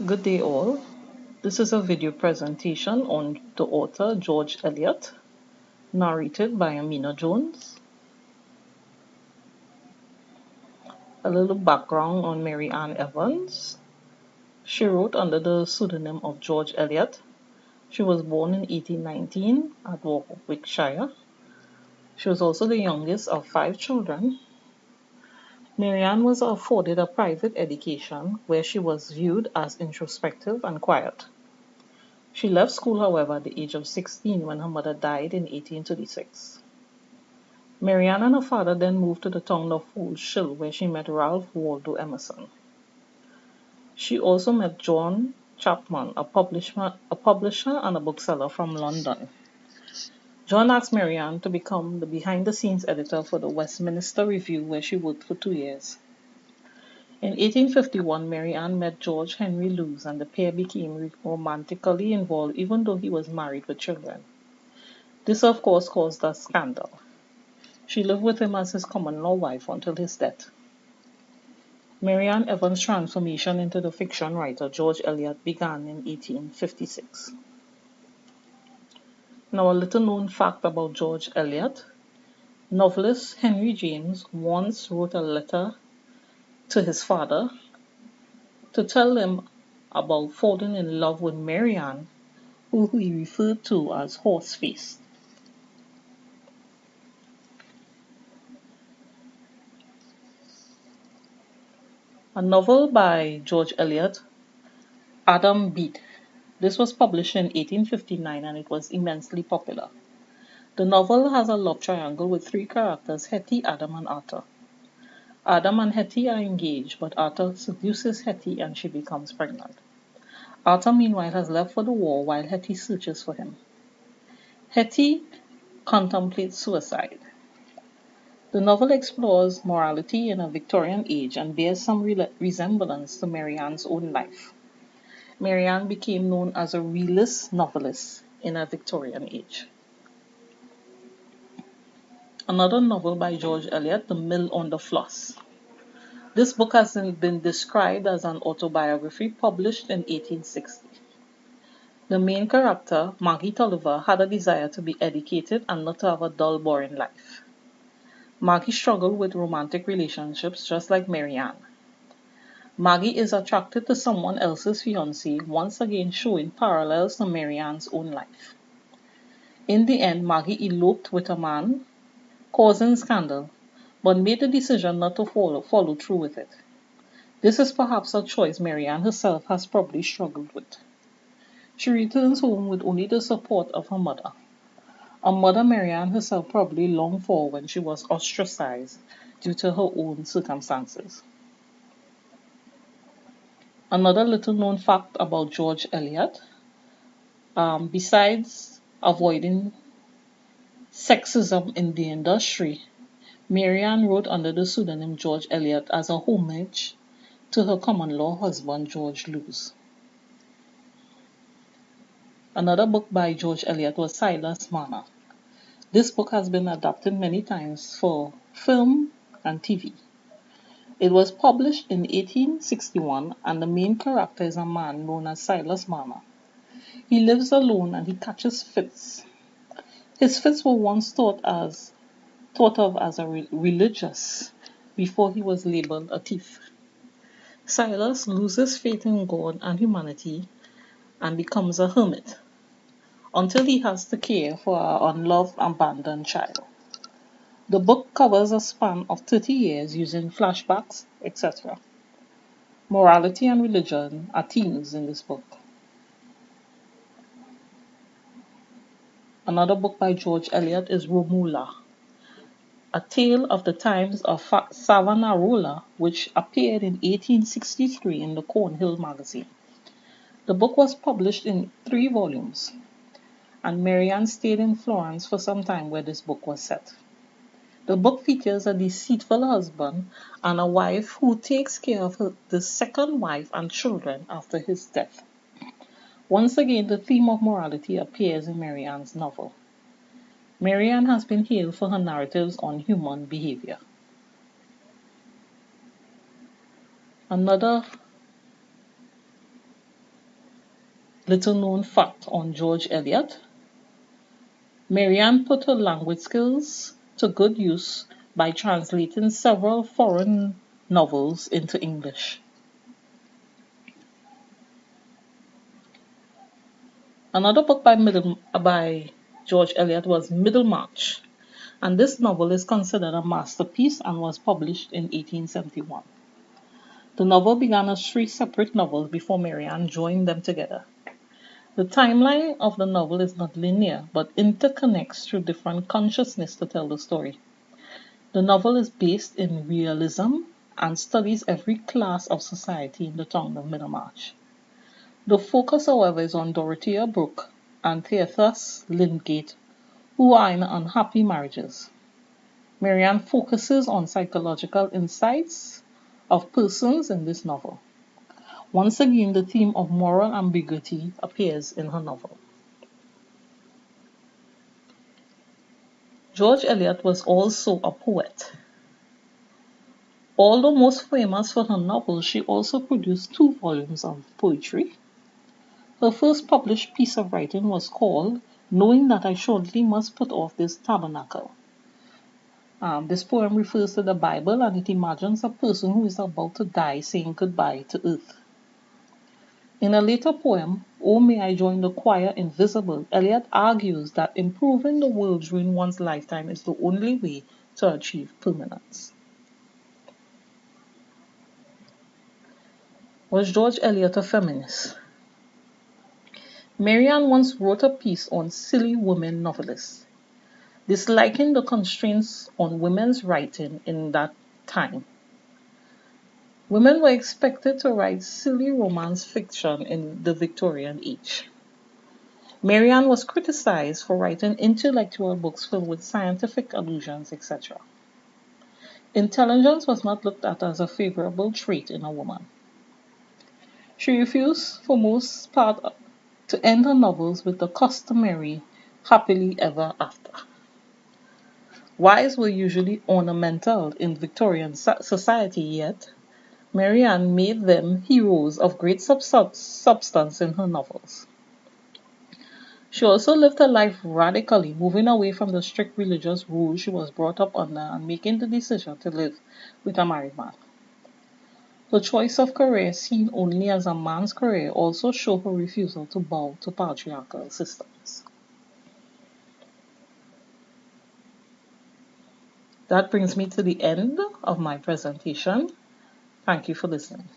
Good day all. This is a video presentation on the author George Eliot, narrated by Amina Jones. A little background on Mary Ann Evans. She wrote under the pseudonym of George Eliot. She was born in 1819 at Warwickshire. She was also the youngest of 5 children. Mary Ann was afforded a private education where she was viewed as introspective and quiet. She left school, however, at the age of 16 when her mother died in 1836. Marianne and her father then moved to the town of Fulshill, where she met Ralph Waldo Emerson. She also met John Chapman, a publisher and a bookseller from London. John asked Marianne to become the behind-the-scenes editor for the Westminster Review, where she worked for 2 years. In 1851, Marianne met George Henry Lewes, and the pair became romantically involved even though he was married with children. This, of course, caused a scandal. She lived with him as his common-law wife until his death. Mary Ann Evans' transformation into the fiction writer George Eliot began in 1856. Now, a little-known fact about George Eliot. Novelist Henry James once wrote a letter to his father to tell him about falling in love with Mary Ann, who he referred to as Horseface. A novel by George Eliot, Adam Bede. This was published in 1859 and it was immensely popular. The novel has a love triangle with 3 characters, Hetty, Adam, and Arthur. Adam and Hetty are engaged, but Arthur seduces Hetty and she becomes pregnant. Arthur, meanwhile, has left for the war while Hetty searches for him. Hetty contemplates suicide. The novel explores morality in a Victorian age and bears some resemblance to Mary Ann's own life. Mary Ann became known as a realist novelist in a Victorian age. Another novel by George Eliot, The Mill on the Floss. This book has been described as an autobiography published in 1860. The main character, Maggie Tulliver, had a desire to be educated and not to have a dull, boring life. Maggie struggled with romantic relationships just like Mary Ann. Maggie is attracted to someone else's fiancé, once again showing parallels to Mary Ann's own life. In the end, Maggie eloped with a man, causing scandal, but made the decision not to follow through with it. This is perhaps a choice Mary Ann herself has probably struggled with. She returns home with only the support of her mother, a mother Mary Ann herself probably longed for when she was ostracized due to her own circumstances. Another little-known fact about George Eliot, besides avoiding sexism in the industry, Mary Ann wrote under the pseudonym George Eliot as a homage to her common-law husband George Lewes. Another book by George Eliot was Silas Marner. This book has been adapted many times for film and TV. It was published in 1861 and the main character is a man known as Silas Marner. He lives alone and he catches fits. His fits were once thought of as religious before he was labeled a thief. Silas loses faith in God and humanity and becomes a hermit until he has to care for an unloved, abandoned child. The book covers a span of 30 years using flashbacks, etc. Morality and religion are themes in this book. Another book by George Eliot is Romola, a tale of the times of Savonarola, which appeared in 1863 in the Cornhill magazine. The book was published in 3 volumes, and Mary Ann stayed in Florence for some time where this book was set. The book features a deceitful husband and a wife who takes care of the second wife and children after his death. Once again, the theme of morality appears in Mary Ann's novel. Mary Ann has been hailed for her narratives on human behavior. Another Little known fact on George Eliot: Marianne put her language skills to good use by translating several foreign novels into English. Another book by George Eliot was Middlemarch, and this novel is considered a masterpiece and was published in 1871. The novel began as 3 separate novels before Marianne joined them together. The timeline of the novel is not linear, but interconnects through different consciousness to tell the story. The novel is based in realism and studies every class of society in the town of Middlemarch. The focus, however, is on Dorothea Brooke and Theophilus Lydgate, who are in unhappy marriages. Marianne focuses on psychological insights of persons in this novel. Once again, the theme of moral ambiguity appears in her novel. George Eliot was also a poet. Although most famous for her novels, she also produced 2 volumes of poetry. Her first published piece of writing was called "Knowing That I Shortly Must Put Off This Tabernacle." This poem refers to the Bible, and it imagines a person who is about to die saying goodbye to earth. In a later poem, "Oh May I Join the Choir Invisible," Eliot argues that improving the world during one's lifetime is the only way to achieve permanence. Was George Eliot a feminist? Marianne once wrote a piece on silly women novelists, disliking the constraints on women's writing in that time. Women were expected to write silly romance fiction in the Victorian age. Marianne was criticized for writing intellectual books filled with scientific allusions, etc. Intelligence was not looked at as a favorable trait in a woman. She refused for most part to end her novels with the customary happily ever after. Wives were usually ornamental in Victorian society, yet Marianne made them heroes of great substance in her novels. She also lived her life radically, moving away from the strict religious rules she was brought up under and making the decision to live with a married man. Her choice of career, seen only as a man's career, also showed her refusal to bow to patriarchal systems. That brings me to the end of my presentation. Thank you for listening.